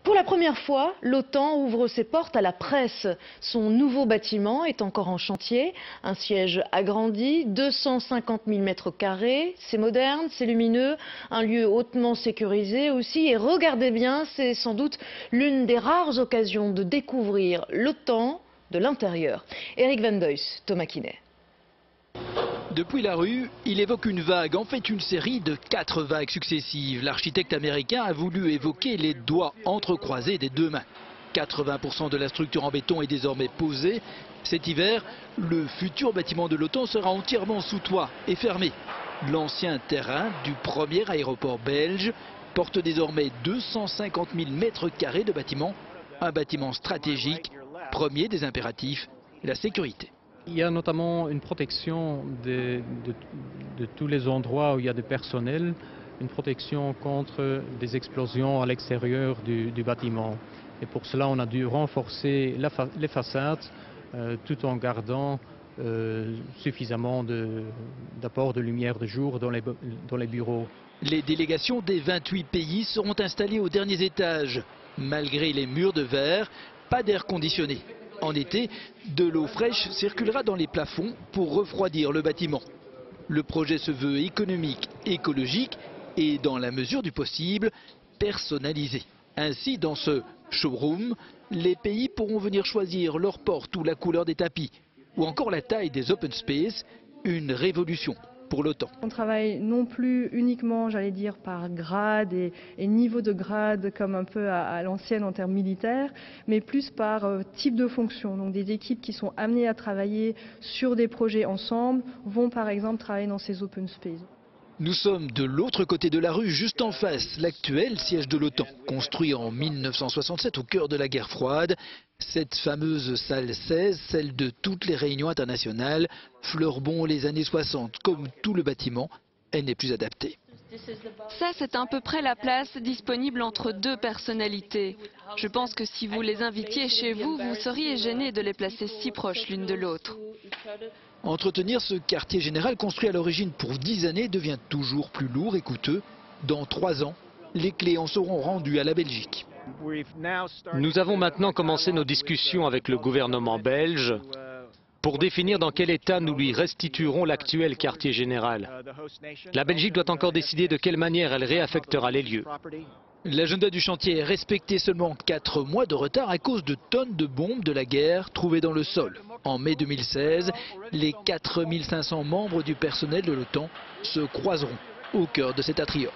Pour la première fois, l'OTAN ouvre ses portes à la presse. Son nouveau bâtiment est encore en chantier. Un siège agrandi, 250 000 mètres carrés. C'est moderne, c'est lumineux, un lieu hautement sécurisé aussi. Et regardez bien, c'est sans doute l'une des rares occasions de découvrir l'OTAN de l'intérieur. Eric Van Duyst, Thomas Kinet. Depuis la rue, il évoque une vague, en fait une série de 4 vagues successives. L'architecte américain a voulu évoquer les doigts entrecroisés des deux mains. 80% de la structure en béton est désormais posée. Cet hiver, le futur bâtiment de l'OTAN sera entièrement sous toit et fermé. L'ancien terrain du premier aéroport belge porte désormais 250 000 mètres carrés de bâtiment. Un bâtiment stratégique, premier des impératifs, la sécurité. Il y a notamment une protection de tous les endroits où il y a du personnel, une protection contre des explosions à l'extérieur du bâtiment. Et pour cela, on a dû renforcer les façades tout en gardant suffisamment d'apport de lumière de jour dans les bureaux. Les délégations des 28 pays seront installées aux derniers étages. Malgré les murs de verre, pas d'air conditionné. En été, de l'eau fraîche circulera dans les plafonds pour refroidir le bâtiment. Le projet se veut économique, écologique et, dans la mesure du possible, personnalisé. Ainsi, dans ce showroom, les pays pourront venir choisir leur porte ou la couleur des tapis, ou encore la taille des open space, une révolution pour l'OTAN. On travaille non plus uniquement, j'allais dire, par grade et niveau de grade comme un peu à l'ancienne en termes militaires, mais plus par type de fonction. Donc des équipes qui sont amenées à travailler sur des projets ensemble vont par exemple travailler dans ces open space. Nous sommes de l'autre côté de la rue, juste en face, l'actuel siège de l'OTAN, construit en 1967 au cœur de la guerre froide. Cette fameuse salle 16, celle de toutes les réunions internationales, fleure bon les années 60. Comme tout le bâtiment, elle n'est plus adaptée. Ça, c'est à peu près la place disponible entre deux personnalités. Je pense que si vous les invitiez chez vous, vous seriez gêné de les placer si proches l'une de l'autre. Entretenir ce quartier général construit à l'origine pour 10 années devient toujours plus lourd et coûteux. Dans 3 ans, les clés en seront rendues à la Belgique. Nous avons maintenant commencé nos discussions avec le gouvernement belge pour définir dans quel état nous lui restituerons l'actuel quartier général. La Belgique doit encore décider de quelle manière elle réaffectera les lieux. L'agenda du chantier est respecté, seulement 4 mois de retard à cause de tonnes de bombes de la guerre trouvées dans le sol. En mai 2016, les 4500 membres du personnel de l'OTAN se croiseront au cœur de cet atrium.